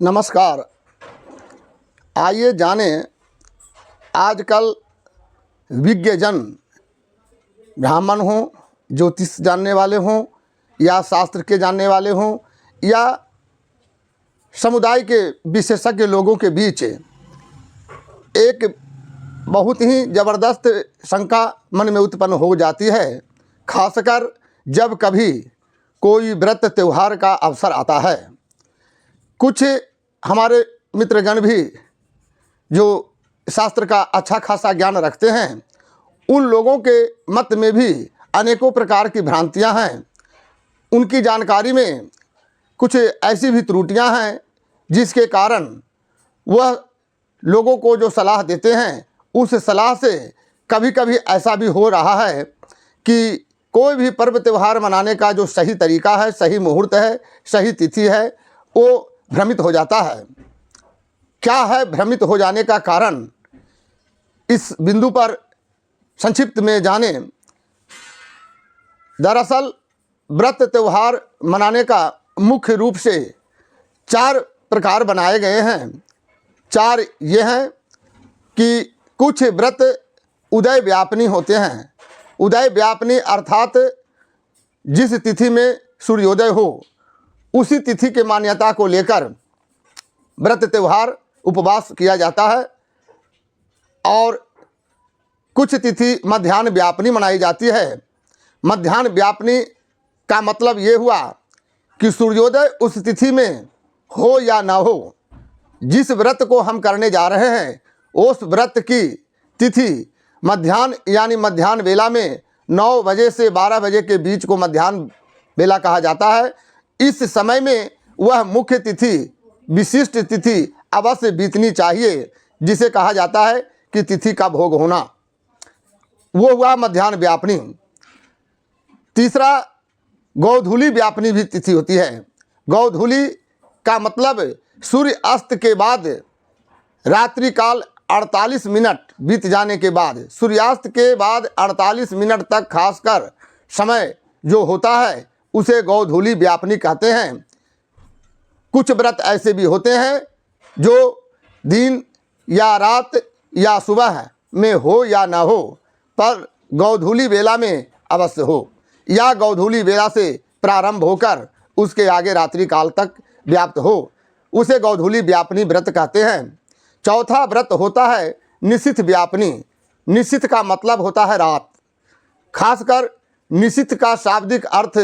नमस्कार। आइए जानें आजकल विज्ञजन ब्राह्मण हों, ज्योतिष जानने वाले हों या शास्त्र के जानने वाले हों या समुदाय के विशेषज्ञ लोगों के बीच एक बहुत ही ज़बरदस्त शंका मन में उत्पन्न हो जाती है, खासकर जब कभी कोई व्रत त्यौहार का अवसर आता है। कुछ हमारे मित्रगण भी जो शास्त्र का अच्छा खासा ज्ञान रखते हैं, उन लोगों के मत में भी अनेकों प्रकार की भ्रांतियां हैं। उनकी जानकारी में कुछ ऐसी भी त्रुटियां हैं जिसके कारण वह लोगों को जो सलाह देते हैं, उस सलाह से कभी कभी ऐसा भी हो रहा है कि कोई भी पर्व त्यौहार मनाने का जो सही तरीका है, सही मुहूर्त है, सही तिथि है, वो भ्रमित हो जाता है। क्या है भ्रमित हो जाने का कारण, इस बिंदु पर संक्षिप्त में जाने। दरअसल व्रत त्यौहार मनाने का मुख्य रूप से 4 प्रकार बनाए गए हैं। 4 ये हैं कि कुछ व्रत उदय व्यापनी होते हैं। उदय व्यापनी अर्थात जिस तिथि में सूर्योदय हो, उसी तिथि के मान्यता को लेकर व्रत त्यौहार उपवास किया जाता है। और कुछ तिथि मध्याह्न व्यापनी मनाई जाती है। मध्याह्न व्यापनी का मतलब ये हुआ कि सूर्योदय उस तिथि में हो या ना हो, जिस व्रत को हम करने जा रहे हैं उस व्रत की तिथि मध्याह्न यानी मध्याह्न वेला में 9 बजे से 12 बजे के बीच को मध्याह्न वेला कहा जाता है। इस समय में वह मुख्य तिथि, विशिष्ट तिथि अवश्य बीतनी चाहिए, जिसे कहा जाता है कि तिथि का भोग होना। वो हुआ मध्याह्न व्यापनी। तीसरा, गोधूली व्यापनी भी तिथि होती है। गोधूली का मतलब सूर्य अस्त के बाद रात्रि काल 48 मिनट बीत जाने के बाद, सूर्यास्त के बाद 48 मिनट तक खासकर समय जो होता है उसे गोधूली व्यापनी कहते हैं। कुछ व्रत ऐसे भी होते हैं जो दिन या रात या सुबह में हो या ना हो, पर गोधूली वेला में अवश्य हो, या गोधूली वेला से प्रारंभ होकर उसके आगे रात्रि काल तक व्याप्त हो, उसे गोधूली व्यापनी व्रत कहते हैं। चौथा व्रत होता है निशिथ व्यापनी। निशिथ का मतलब होता है रात। खासकर निशिथ का शाब्दिक अर्थ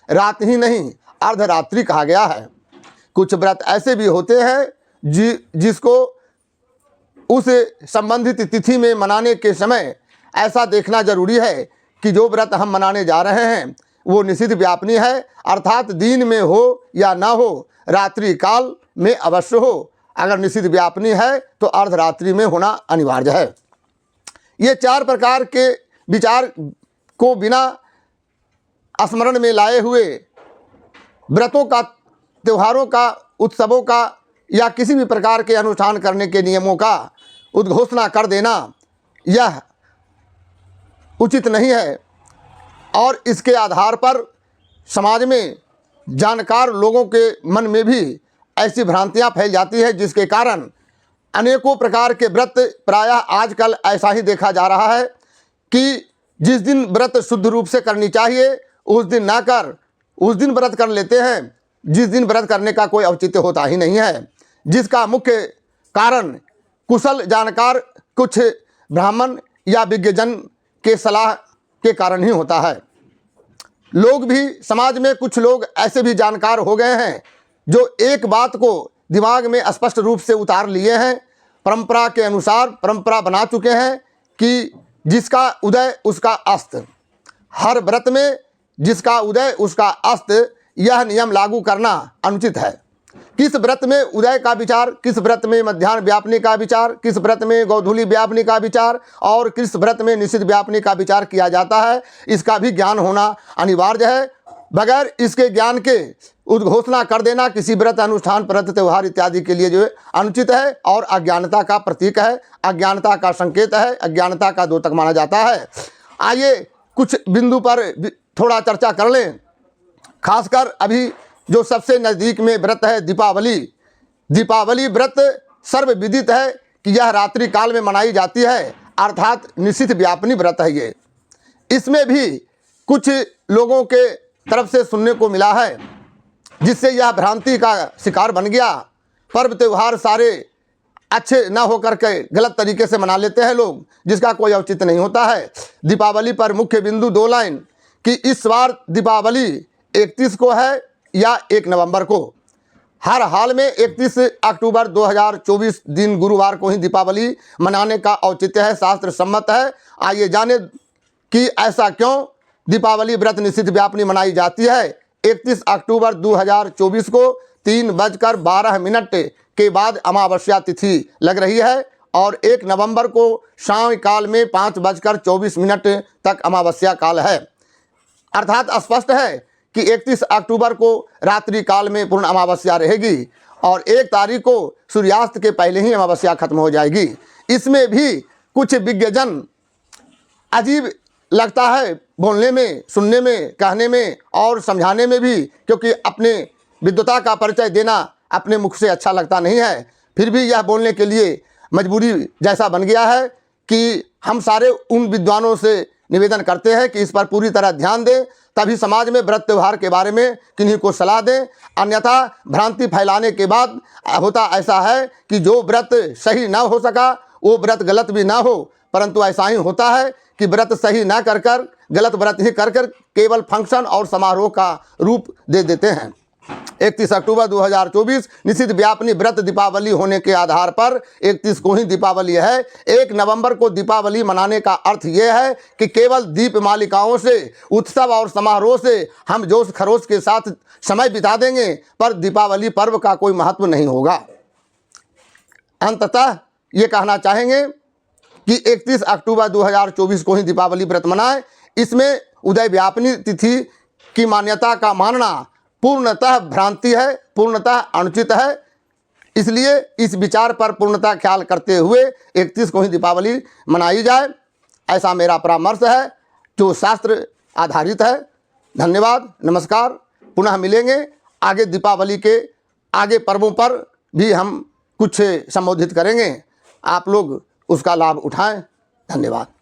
रात ही नहीं, अर्धरात्रि कहा गया है। कुछ व्रत ऐसे भी होते हैं जिसको उस संबंधित तिथि में मनाने के समय ऐसा देखना जरूरी है कि जो व्रत हम मनाने जा रहे हैं वो निषिद्ध व्यापनी है, अर्थात दिन में हो या ना हो, रात्रि काल में अवश्य हो। अगर निषिद्ध व्यापनी है तो अर्धरात्रि में होना अनिवार्य है। ये 4 प्रकार के विचार को बिना स्मरण में लाए हुए व्रतों का, त्योहारों का, उत्सवों का या किसी भी प्रकार के अनुष्ठान करने के नियमों का उद्घोषणा कर देना यह उचित नहीं है। और इसके आधार पर समाज में जानकार लोगों के मन में भी ऐसी भ्रांतियां फैल जाती हैं, जिसके कारण अनेकों प्रकार के व्रत प्रायः आजकल ऐसा ही देखा जा रहा है कि जिस दिन व्रत शुद्ध रूप से करनी चाहिए उस दिन ना कर उस दिन व्रत कर लेते हैं, जिस दिन व्रत करने का कोई औचित्य होता ही नहीं है, जिसका मुख्य कारण कुशल जानकार कुछ ब्राह्मण या विज्ञजन के सलाह के कारण ही होता है। लोग भी, समाज में कुछ लोग ऐसे भी जानकार हो गए हैं जो एक बात को दिमाग में स्पष्ट रूप से उतार लिए हैं, परंपरा के अनुसार परंपरा बना चुके हैं कि जिसका उदय उसका अस्त। हर व्रत में जिसका उदय उसका अस्त, यह नियम लागू करना अनुचित है। किस व्रत में उदय का विचार, किस व्रत में मध्याह्न व्यापनी का विचार, किस व्रत में गोधूली व्यापनी का विचार और किस व्रत में निषिद्ध व्यापनी का विचार किया जाता है, इसका भी ज्ञान होना अनिवार्य है। बगैर इसके ज्ञान के उद्घोषणा कर देना किसी व्रत, अनुष्ठान, व्रत, त्यौहार इत्यादि के लिए जो है अनुचित है और अज्ञानता का प्रतीक है, अज्ञानता का संकेत है, अज्ञानता का द्योतक माना जाता है। आइए कुछ बिंदु पर थोड़ा चर्चा कर लें। खासकर अभी जो सबसे नज़दीक में व्रत है दीपावली, दीपावली व्रत सर्वविदित है कि यह रात्रि काल में मनाई जाती है, अर्थात निषिद्ध व्यापिनी व्रत है ये। इसमें भी कुछ लोगों के तरफ से सुनने को मिला है, जिससे यह भ्रांति का शिकार बन गया। पर्व त्यौहार सारे अच्छे ना होकर के गलत तरीके से मना लेते हैं लोग, जिसका कोई औचित्य नहीं होता है। दीपावली पर मुख्य बिंदु 2 लाइन कि इस बार दीपावली 31 को है या 1 नवंबर को। हर हाल में 31 अक्टूबर 2024 दिन गुरुवार को ही दीपावली मनाने का औचित्य है, शास्त्र सम्मत है। आइए जाने कि ऐसा क्यों दीपावली व्रत निषिद्ध व्यापिनी मनाई जाती है। 31 अक्टूबर 2024 को 3:12 के बाद अमावस्या तिथि लग रही है और 1 नवंबर को शाम काल में 5:24 तक अमावस्या काल है। अर्थात स्पष्ट है कि 31 अक्टूबर को रात्रि काल में पूर्ण अमावस्या रहेगी और 1 तारीख को सूर्यास्त के पहले ही अमावस्या खत्म हो जाएगी। इसमें भी कुछ विज्ञजन अजीब लगता है बोलने में, सुनने में, कहने में और समझाने में भी, क्योंकि अपने विद्वता का परिचय देना अपने मुख से अच्छा लगता नहीं है। फिर भी यह बोलने के लिए मजबूरी जैसा बन गया है कि हम सारे उन विद्वानों से निवेदन करते हैं कि इस पर पूरी तरह ध्यान दें, तभी समाज में व्रत त्यौहार के बारे में किन्हीं को सलाह दें। अन्यथा भ्रांति फैलाने के बाद होता ऐसा है कि जो व्रत सही ना हो सका वो व्रत गलत भी ना हो, परंतु ऐसा ही होता है कि व्रत सही ना कर गलत व्रत ही कर केवल फंक्शन और समारोह का रूप दे देते हैं। 31 अक्टूबर 2024 निषिद्ध व्यापिनी व्रत दीपावली होने के आधार पर 31 को ही दीपावली है। 1 नवंबर को दीपावली मनाने का अर्थ ये है कि केवल दीप मालिकाओं से, उत्सव और समारोह से हम जोश खरोश के साथ समय बिता देंगे, पर दीपावली पर्व का कोई महत्व नहीं होगा। अंततः ये कहना चाहेंगे कि 31 अक्टूबर 2024 को ही दीपावली व्रत मनाएं। इसमें उदय व्यापिनी तिथि की मान्यता का मानना पूर्णतः भ्रांति है, पूर्णतः अनुचित है। इसलिए इस विचार पर पूर्णतः ख्याल करते हुए 31 को ही दीपावली मनाई जाए, ऐसा मेरा परामर्श है जो शास्त्र आधारित है। धन्यवाद, नमस्कार। पुनः मिलेंगे। आगे दीपावली के आगे पर्वों पर भी हम कुछ संबोधित करेंगे, आप लोग उसका लाभ उठाएं। धन्यवाद।